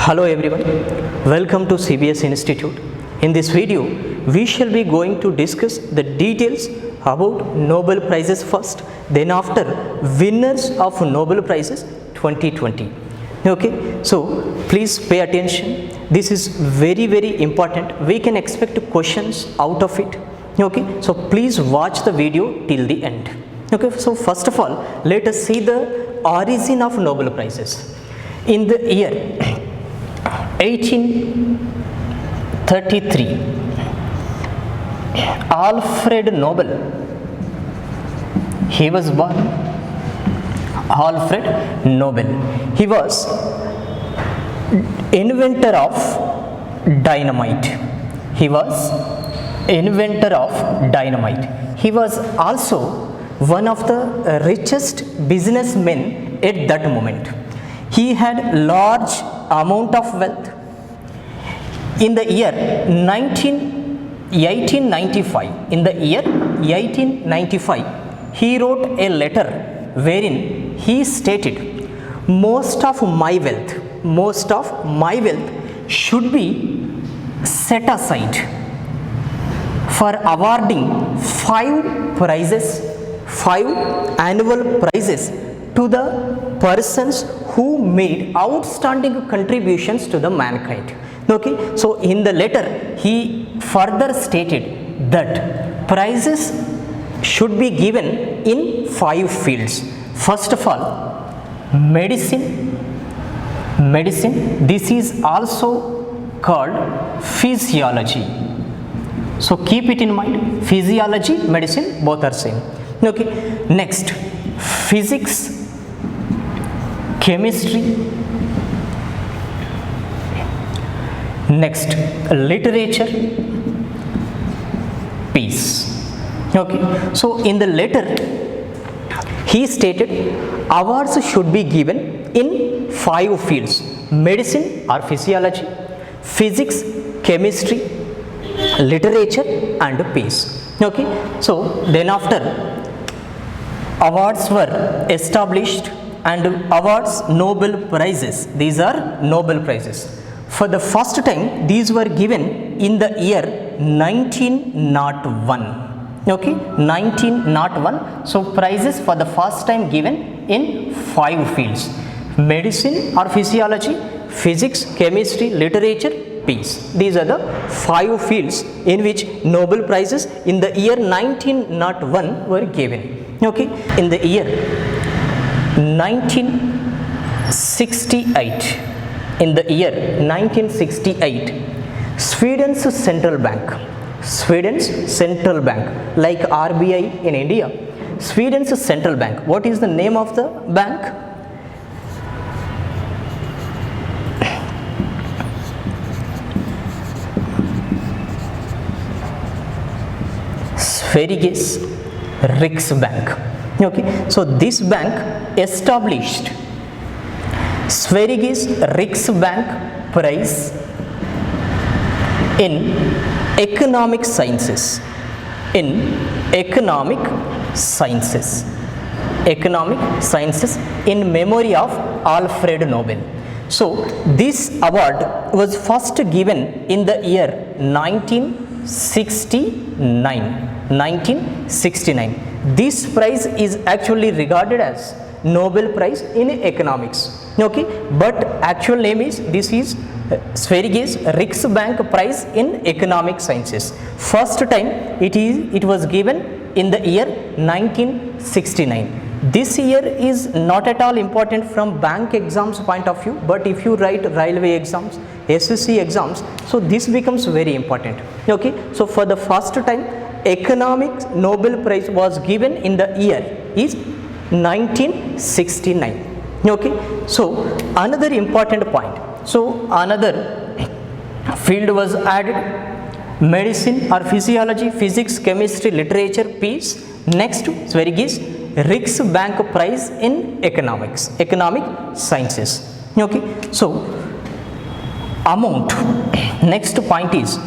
Hello everyone, welcome to CBS Institute. In this video, we shall be going to discuss the details about Nobel Prizes first, then after winners of Nobel Prizes 2020. Okay, so please pay attention. This is very important. We can expect questions out of it. Okay, so please watch the video till the end. Okay, so first of all, let us see the origin of Nobel Prizes. In the year 1833, Alfred Nobel, he was born. Alfred Nobel, he was inventor of dynamite. He was inventor of dynamite. He was also one of the richest businessmen at that moment. He had large amount of wealth. In the year 1895, he wrote a letter wherein he stated, most of my wealth should be set aside for awarding five annual prizes to the persons who made outstanding contributions to the mankind. Okay, so in the letter he further stated that prizes should be given in five fields. First of all, medicine. This is also called physiology. So keep it in mind. Physiology, medicine, both are same. Okay. Next, physics, chemistry. Next, literature, peace. Okay. So in the letter, he stated awards should be given in five fields: medicine or physiology, physics, chemistry, literature, and peace. Okay. So then after, awards were established and awards, Nobel Prizes. These are Nobel Prizes. For the first time, these were given in the year 1901. Okay, 1901. So prizes for the first time given in five fields: medicine or physiology, physics, chemistry, literature, peace. These are the five fields in which Nobel Prizes in the year 1901 were given. Okay, in the year 1968, Sweden's central bank, like RBI in India, Sweden's central bank. What is the name of the bank? Sveriges Riksbank. Okay, so this bank established Sveriges Riksbank Prize in economic sciences. In economic sciences in memory of Alfred Nobel. So this award was first given in the year 1969. This prize is actually regarded as Nobel Prize in Economics. Okay, but actual name is, this is Sveriges Riksbank Prize in Economic Sciences. First time it was given in the year 1969. This year is not at all important from bank exams point of view, but if you write railway exams, SSC exams, so this becomes very important. Okay, so for the first time, Economics Nobel Prize was given in the year is 1969. Okay, so another important point. So another field was added: medicine or physiology, physics, chemistry, literature, peace. Next, Sveriges Riksbank Prize in economic sciences. Okay, so amount. Next point is,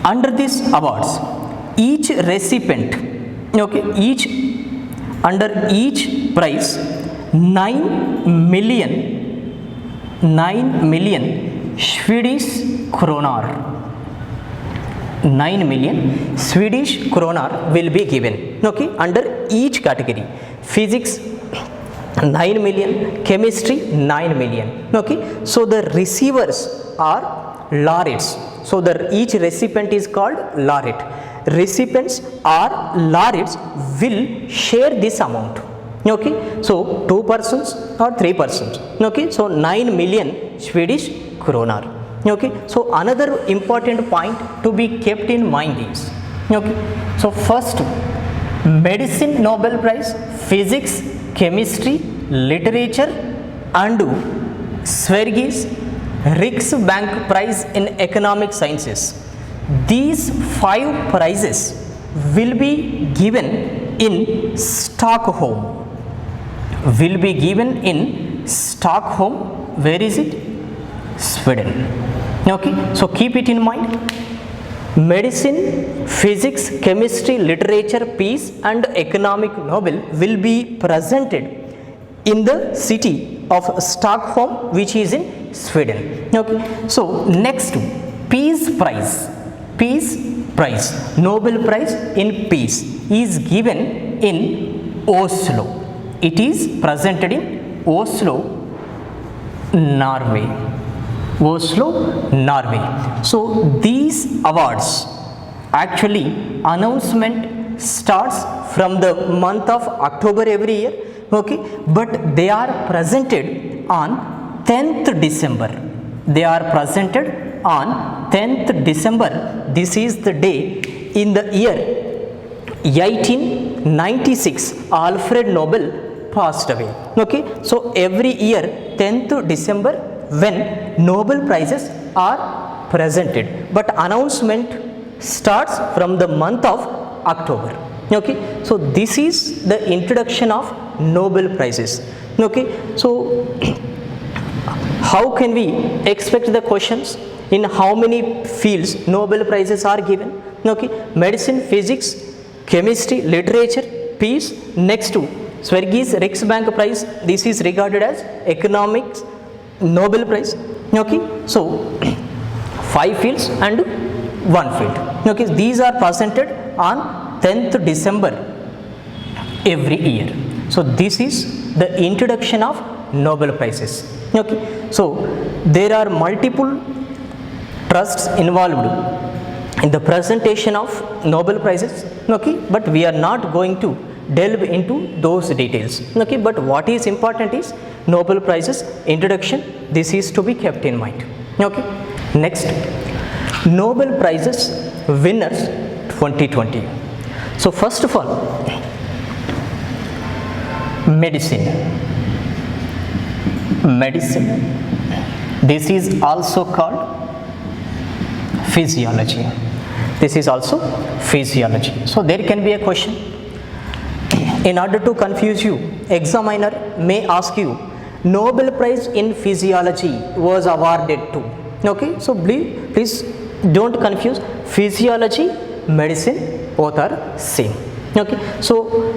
under these awards, each recipient, okay, under each prize, 9 million 9 million Swedish kroner. 9 million Swedish kroner will be given, okay, under each category. Physics 9 million, chemistry 9 million, okay. So the receivers are laureates. So the each recipient is called laureate. Recipients or laureates will share this amount, okay. So 2 persons or 3 persons, okay. So 9 million Swedish kroner, okay. So another important point to be kept in mind is, okay, so first, medicine Nobel Prize, physics, chemistry, literature and Sveriges Riksbank Prize in Economic Sciences. These 5 prizes will be given in Stockholm. Will be given in Stockholm. Where is it? Sweden. Okay, so keep it in mind. Medicine, physics, chemistry, literature, peace and economic Nobel will be presented in the city of Stockholm, which is in Sweden. Okay, so next, peace prize. Peace prize, Nobel Prize in peace is given in Oslo. It is presented in Oslo, Norway. Oslo, Norway. So these awards, actually announcement starts from the month of October every year, okay, but they are presented on 10th December. They are presented on 10th December. This is the day in the year 1896 Alfred Nobel passed away, okay. So every year 10th December when Nobel prizes are presented, but announcement starts from the month of October, okay. So this is the introduction of Nobel prizes, okay. So how can we expect the questions? In how many fields Nobel prizes are given? Okay, medicine, physics, chemistry, literature, peace. Next to Sveriges Riksbank Prize, this is regarded as economics Nobel Prize, okay. So 5 fields and 1 field, okay. These are presented on 10th December every year. So this is the introduction of Nobel prizes, okay. So there are multiple trusts involved in the presentation of Nobel prizes, okay, but we are not going to delve into those details, okay. But what is important is Nobel prizes introduction. This is to be kept in mind, okay. Next, Nobel prizes winners 2020. So first of all, medicine. This is also called physiology. This is also physiology. So there can be a question. In order to confuse you, examiner may ask you, Nobel Prize in Physiology was awarded to. Okay, so please don't confuse physiology, medicine, both are same. Okay, so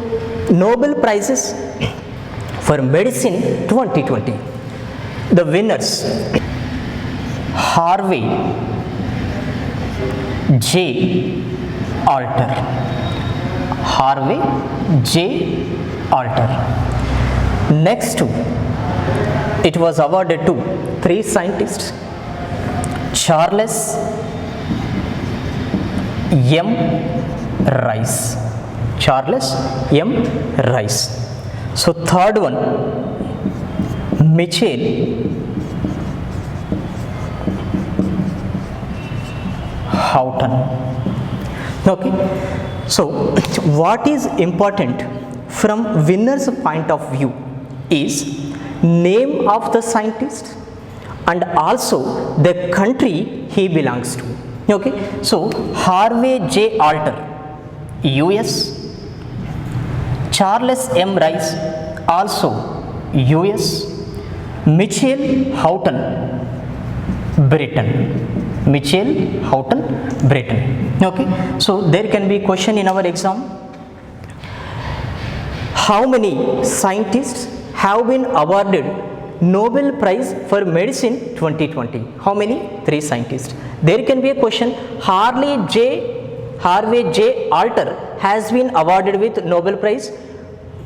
Nobel Prizes for medicine 2020. The winners: Harvey J. Alter. Harvey J. Alter. Next, it was awarded to 3 scientists: Charles M. Rice. Charles M. Rice. So third one, Michael Houghton. Okay, so what is important from winner's point of view is name of the scientist and also the country he belongs to. Okay, so Harvey J. Alter, US. Charles M. Rice, also US. Michael Houghton, Britain. Michael Houghton, Britain. Okay, so there can be question in our exam. How many scientists have been awarded Nobel Prize for Medicine 2020. How many? 3 scientists. There can be a question. Harvey J. Alter has been awarded with Nobel Prize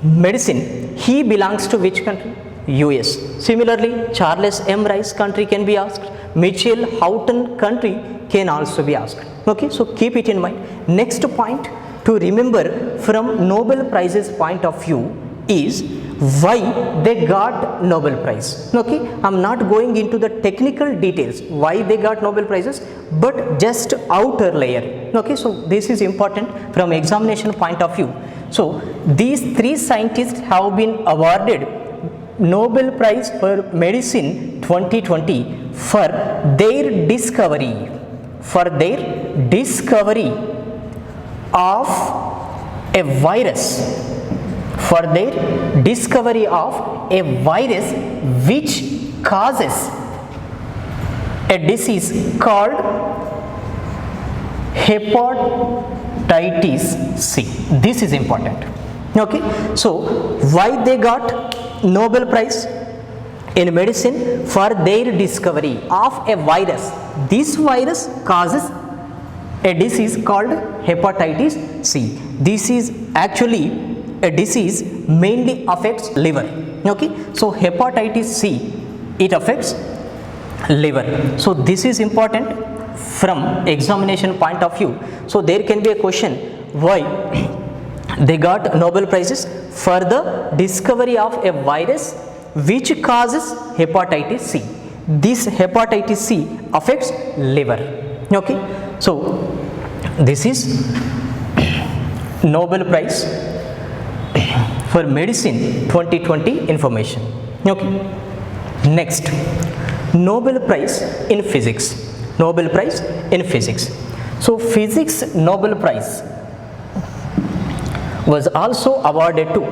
Medicine. He belongs to which country? US. Similarly, Charles M. Rice country can be asked. Mitchell Houghton country can also be asked. Okay, so keep it in mind. Next point to remember from Nobel Prizes point of view is why they got Nobel Prize. Okay, I'm not going into the technical details why they got Nobel Prizes, but just outer layer. Okay, so this is important from examination point of view. So these 3 scientists have been awarded Nobel Prize for Medicine 2020 for their discovery of a virus, which causes a disease called hepatitis C. This is important. Okay, so why they got Nobel Prize in medicine? For their discovery of a virus. This virus causes a disease called hepatitis C. This is actually a disease mainly affects liver. Okay, so hepatitis C, it affects liver. So this is important from examination point of view. So there can be a question, why they got Nobel Prizes? For the discovery of a virus which causes hepatitis C. This hepatitis C affects liver. Okay, so this is Nobel Prize for Medicine 2020 information. Okay, next, Nobel Prize in Physics. Nobel Prize in Physics. So Physics Nobel Prize was also awarded to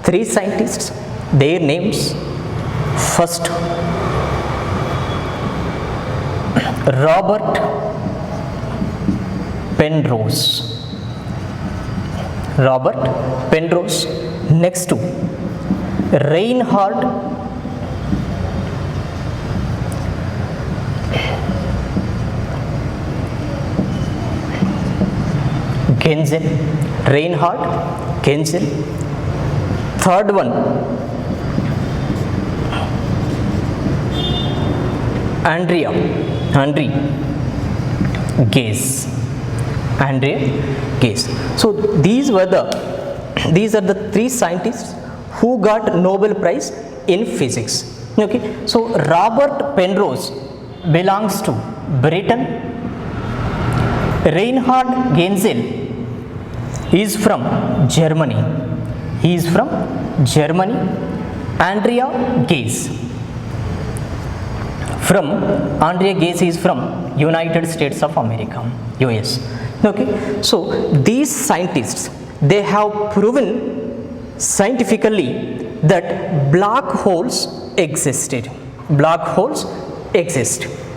3 scientists. Their names: first, Robert Penrose. Next to Reinhard Genzel. Third one, Andre Ghez. So these are the 3 scientists who got Nobel Prize in Physics. Okay, so Robert Penrose belongs to Britain. Reinhard Genzel is from Germany. Andrea Ghez is from United States of America, US. Okay, so these scientists, they have proven scientifically that black holes exist.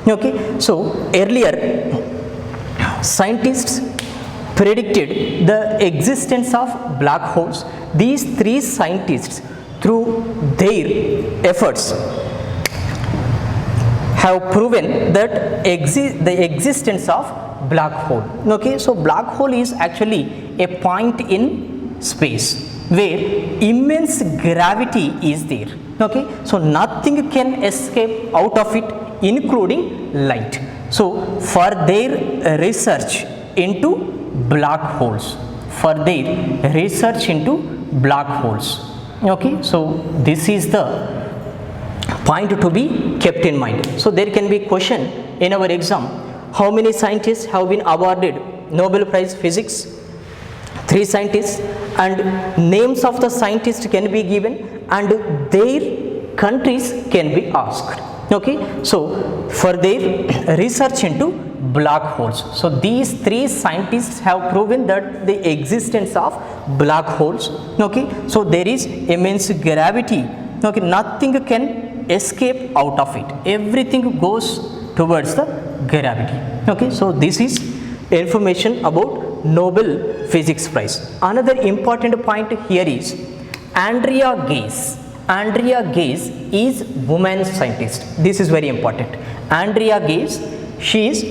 Okay, so earlier scientists predicted the existence of black holes. These 3 scientists, through their efforts, have proven that the existence of black hole. Okay, so black hole is actually a point in space where immense gravity is there. Okay, so nothing can escape out of it, including light. So for their research into black holes, okay, so this is the point to be kept in mind. So there can be question in our exam, how many scientists have been awarded Nobel Prize Physics? 3 scientists, and names of the scientists can be given and their countries can be asked. Okay, so for their research into black holes. So these 3 scientists have proven that the existence of black holes. Okay, so there is immense gravity. Okay, nothing can escape out of it. Everything goes towards the gravity. Okay, so this is information about Nobel Physics Prize. Another important point here is Andrea Ghez. Andrea Ghez is woman scientist. This is very important. Andrea Ghez, she is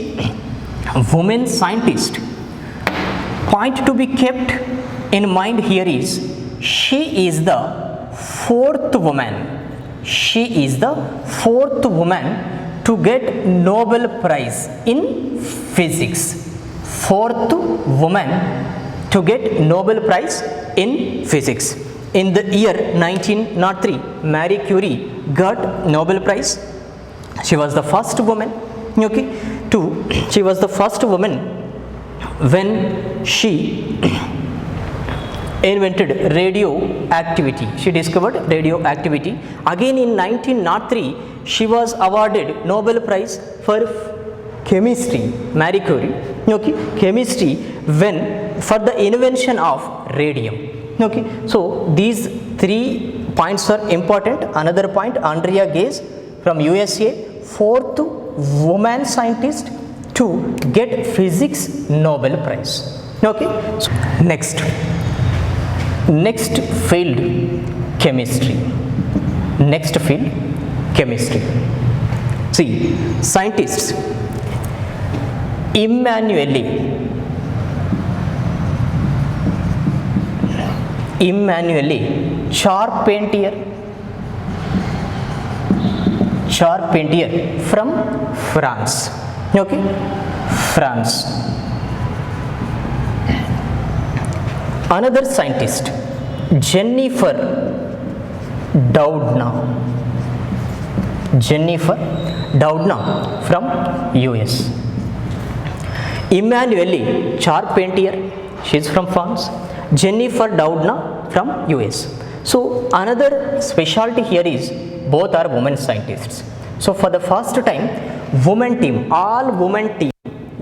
woman scientist. Point to be kept in mind here is she is the fourth woman. She is the fourth woman to get Nobel Prize in physics. Fourth woman to get Nobel Prize in physics. In the year 1903, Marie Curie got Nobel Prize. She was the first woman. Okay, she was the first woman when she invented radioactivity. She discovered radioactivity. Again in 1903, she was awarded Nobel Prize for chemistry, Marie Curie. Okay, chemistry when for the invention of radium. Okay, so these 3 points are important. Another point, Andrea Ghez from USA, fourth woman scientist to get physics Nobel Prize. Okay, so next field, chemistry. Next field, chemistry. See, scientists Emmanuel Charpentier from France. Okay, France. Another scientist, Jennifer Doudna from US. Emmanuel Charpentier, she is from France. Jennifer Doudna from US. So another specialty here is both are women scientists. So for the first time, all women team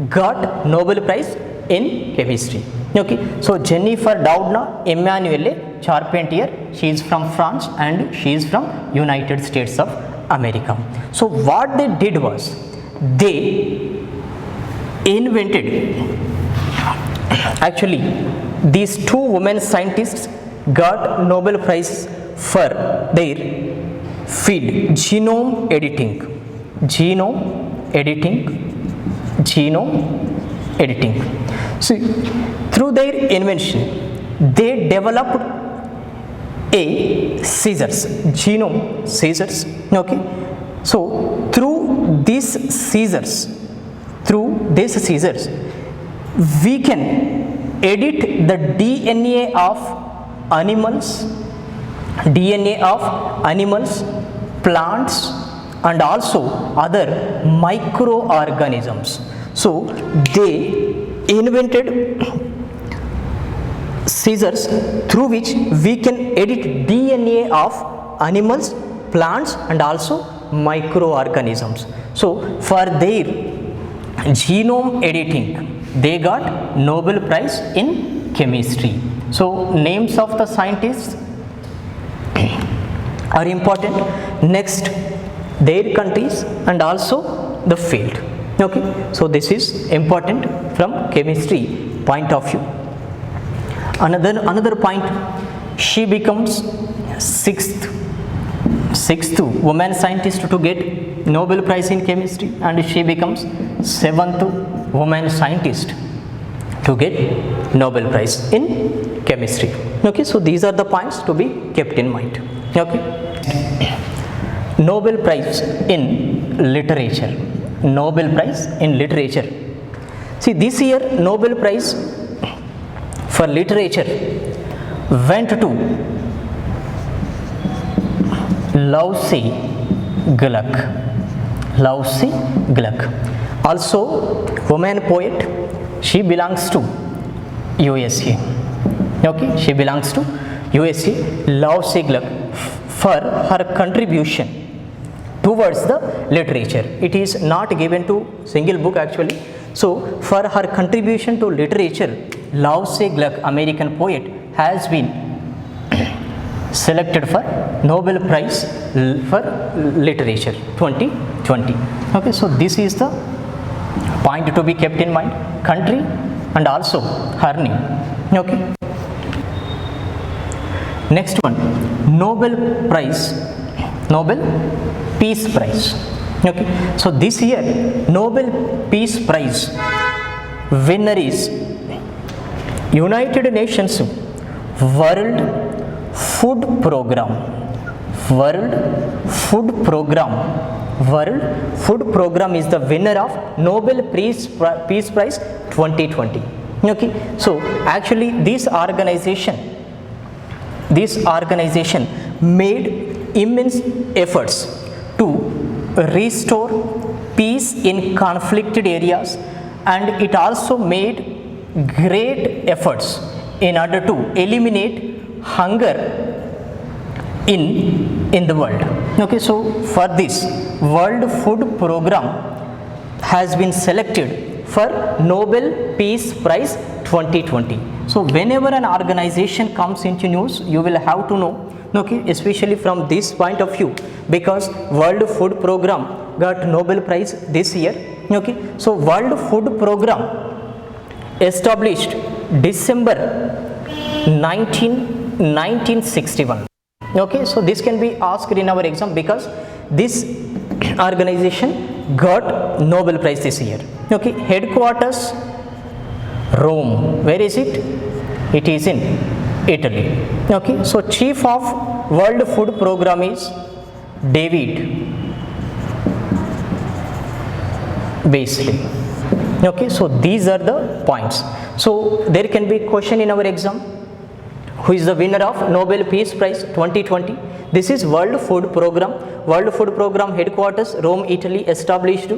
got Nobel Prize in chemistry. Okay, so Jennifer Doudna, Emmanuel Charpentier, she is from France and she is from United States of America. So what they did was they invented, actually these 2 women scientists got Nobel Prize for their field, genome editing. See, through their invention, they developed a scissors, genome scissors. Okay, so through these scissors, we can edit the DNA of animals, plants and also other microorganisms. So they invented scissors through which we can edit DNA of animals, plants and also microorganisms. So for their genome editing, they got Nobel Prize in chemistry. So names of the scientists are important. Next, their countries and also the field. Okay, so this is important from chemistry point of view. Another point, she becomes sixth woman scientist to get Nobel Prize in chemistry, and she becomes 7th woman scientist to get Nobel Prize in chemistry. Okay, so these are the points to be kept in mind. Okay, Nobel Prize in literature. See, this year Nobel Prize for literature went to Louise Gluck. Also woman poet, she belongs to USA. Okay, she belongs to USA. Louise Gluck, for her contribution towards the literature. It is not given to single book actually. So for her contribution to literature, Louise Gluck, American poet, has been selected for Nobel Prize for Literature 2020. Okay, so this is the point to be kept in mind, country and also her name. Okay, Next one, Nobel Prize, Nobel Peace Prize. Okay, so this year Nobel Peace Prize winner is United Nations World Food Program. World Food Program. World Food Program is the winner of Nobel Peace Prize 2020. Okay, so actually this organization made immense efforts to restore peace in conflicted areas, and it also made great efforts in order to eliminate hunger in the world. Okay, so for this World Food Program has been selected for Nobel Peace Prize 2020. So whenever an organization comes into news, you will have to know, okay, especially from this point of view, because World Food Program got Nobel Prize this year. Okay, so World Food Program established December 1961. Okay, so this can be asked in our exam because this organization got Nobel Prize this year. Okay, headquarters Rome. Where is it? It is in Italy. Okay, so chief of World Food Program is David Beasley. Okay, so these are the points. So there can be question in our exam, who is the winner of Nobel Peace Prize 2020? This is World Food Program. World Food Program headquarters Rome, Italy, established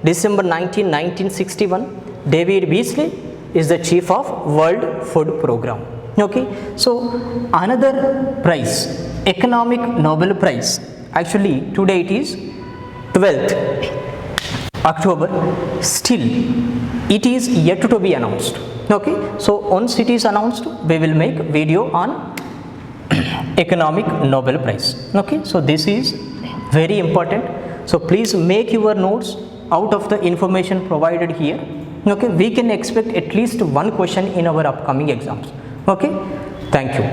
December 1961. David Beasley is the chief of World Food Program. Okay, so another prize, Economic Nobel Prize, actually today it is 12th October, still it is yet to be announced. Okay, so once it is announced, we will make video on Economic Nobel Prize. Okay, so this is very important. So please make your notes out of the information provided here. Okay, we can expect at least one question in our upcoming exams. Okay, thank you.